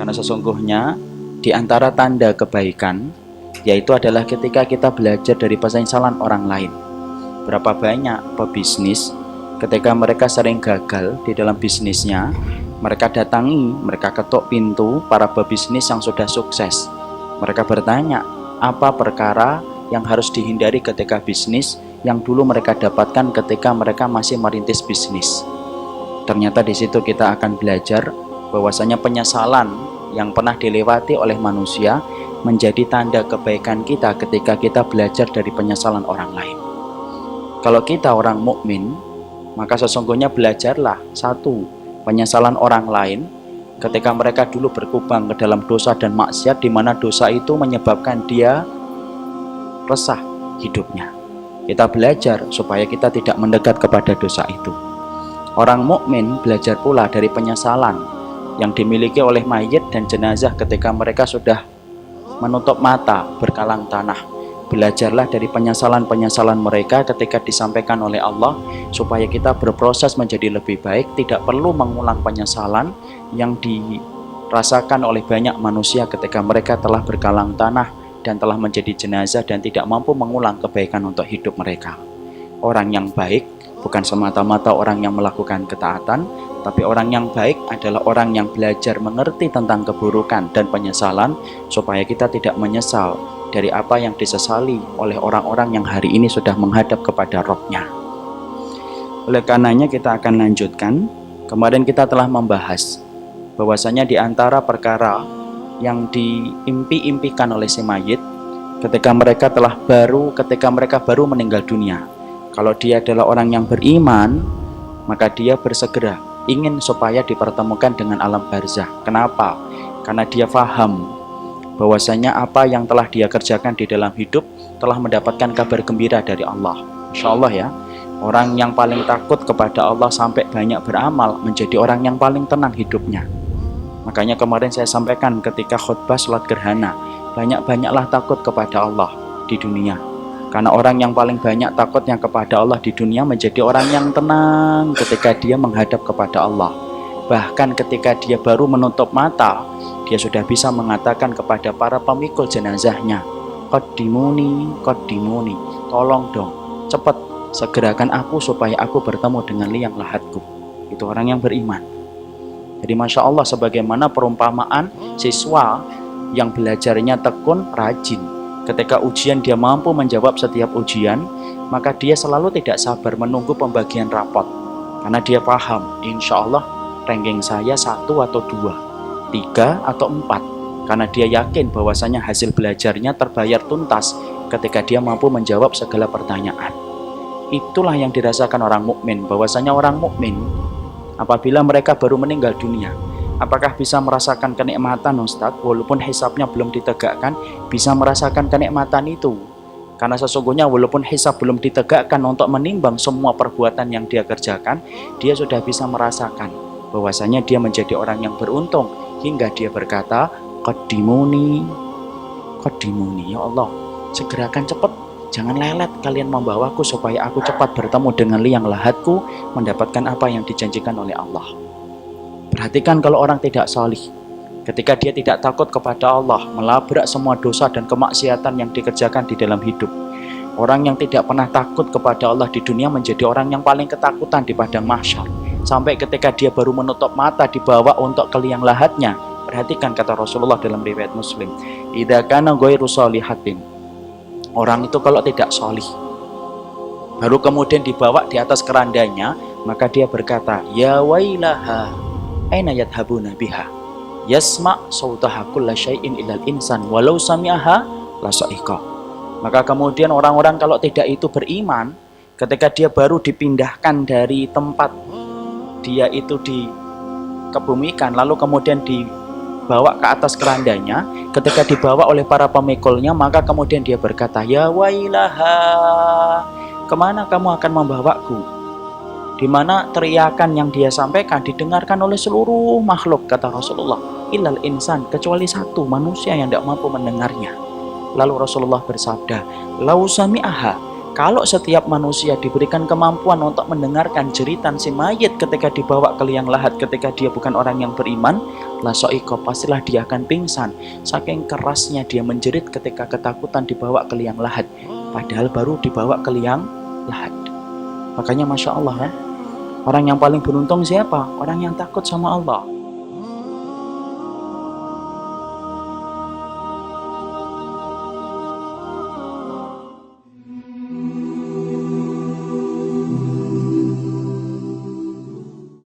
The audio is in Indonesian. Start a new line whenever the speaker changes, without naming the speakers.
Karena sesungguhnya di antara tanda kebaikan yaitu adalah ketika kita belajar dari penyesalan orang lain. Berapa banyak pebisnis ketika mereka sering gagal di dalam bisnisnya, mereka datangi, mereka ketuk pintu para pebisnis yang sudah sukses. Mereka bertanya, apa perkara yang harus dihindari ketika bisnis yang dulu mereka dapatkan ketika mereka masih merintis bisnis. Ternyata di situ kita akan belajar bahwasanya penyesalan yang pernah dilewati oleh manusia menjadi tanda kebaikan kita ketika kita belajar dari penyesalan orang lain. Kalau kita orang mukmin, maka sesungguhnya belajarlah satu, penyesalan orang lain ketika mereka dulu berkubang ke dalam dosa dan maksiat, di mana dosa itu menyebabkan dia resah hidupnya. Kita belajar supaya kita tidak mendekat kepada dosa itu. Orang mukmin belajar pula dari penyesalan yang dimiliki oleh mayit dan jenazah ketika mereka sudah menutup mata berkalang tanah. Belajarlah dari penyesalan-penyesalan mereka ketika disampaikan oleh Allah supaya kita berproses menjadi lebih baik, tidak perlu mengulang penyesalan yang dirasakan oleh banyak manusia ketika mereka telah berkalang tanah dan telah menjadi jenazah dan tidak mampu mengulang kebaikan untuk hidup mereka. Orang yang baik bukan semata-mata orang yang melakukan ketaatan, tapi orang yang baik adalah orang yang belajar mengerti tentang keburukan dan penyesalan supaya kita tidak menyesal dari apa yang disesali oleh orang-orang yang hari ini sudah menghadap kepada Rabb-Nya. Oleh karenanya kita akan lanjutkan. Kemarin kita telah membahas bahwasanya di antara perkara yang diimpi-impikan oleh si mayit ketika mereka baru meninggal dunia. Kalau dia adalah orang yang beriman, maka dia bersegera ingin supaya dipertemukan dengan alam barzah. Kenapa? Karena dia faham bahwasanya apa yang telah dia kerjakan di dalam hidup telah mendapatkan kabar gembira dari Allah. Insya Allah ya, orang yang paling takut kepada Allah sampai banyak beramal menjadi orang yang paling tenang hidupnya. Makanya kemarin saya sampaikan ketika khutbah sholat gerhana, banyak-banyaklah takut kepada Allah di dunia. Karena orang yang paling banyak takutnya kepada Allah di dunia menjadi orang yang tenang ketika dia menghadap kepada Allah. Bahkan ketika dia baru menutup mata, dia sudah bisa mengatakan kepada para pemikul jenazahnya, Qaddimuni, qaddimuni, tolong dong, cepat segerakan aku supaya aku bertemu dengan liang lahatku. Itu orang yang beriman. Jadi Masya Allah, sebagaimana perumpamaan siswa yang belajarnya tekun, rajin. Ketika ujian dia mampu menjawab setiap ujian, maka dia selalu tidak sabar menunggu pembagian rapot. Karena dia paham, insya Allah ranking saya 1 atau 2, 3 atau 4. Karena dia yakin bahwasanya hasil belajarnya terbayar tuntas ketika dia mampu menjawab segala pertanyaan. Itulah yang dirasakan orang mukmin, bahwasanya orang mukmin apabila mereka baru meninggal dunia, apakah bisa merasakan kenikmatan Ustadz walaupun hisabnya belum ditegakkan? Bisa merasakan kenikmatan itu. Karena sesungguhnya walaupun hisab belum ditegakkan untuk menimbang semua perbuatan yang dia kerjakan, dia sudah bisa merasakan bahwasanya dia menjadi orang yang beruntung hingga dia berkata, Qaddimuni, qaddimuni, ya Allah, segerakan cepat, jangan lelet kalian membawaku supaya aku cepat bertemu dengan liang lahatku, mendapatkan apa yang dijanjikan oleh Allah. Perhatikan kalau orang tidak salih, ketika dia tidak takut kepada Allah, melabrak semua dosa dan kemaksiatan yang dikerjakan di dalam hidup. Orang yang tidak pernah takut kepada Allah di dunia menjadi orang yang paling ketakutan di padang mahsyar. Sampai ketika dia baru menutup mata dibawa untuk ke liang lahatnya. Perhatikan kata Rasulullah dalam riwayat Muslim, idza kana ghairu shalihatin. Orang itu kalau tidak salih, baru kemudian dibawa di atas kerandanya, maka dia berkata, ya wailaha, aina yadhabuna biha, yasma' sautaha kulla syai'in ilal insan walau sami'aha lasa'iqa. Maka kemudian orang-orang kalau tidak itu beriman, ketika dia baru dipindahkan dari tempat dia itu dikebumikan, lalu kemudian dibawa ke atas kerandanya, ketika dibawa oleh para pemikulnya, maka kemudian dia berkata, ya wailaha, kemana kamu akan membawaku? Di mana teriakan yang dia sampaikan didengarkan oleh seluruh makhluk, kata Rasulullah, ilal insan, kecuali satu manusia yang tidak mampu mendengarnya. Lalu Rasulullah bersabda, lau sami'aha, Kalau setiap manusia diberikan kemampuan untuk mendengarkan jeritan si mayit ketika dibawa ke liang lahat ketika dia bukan orang yang beriman, lasoiko, pastilah dia akan pingsan. Saking kerasnya dia menjerit ketika ketakutan dibawa ke liang lahat, padahal baru dibawa ke liang lahat. Makanya Masya Allah kan, orang yang paling beruntung siapa? Orang yang takut sama Allah.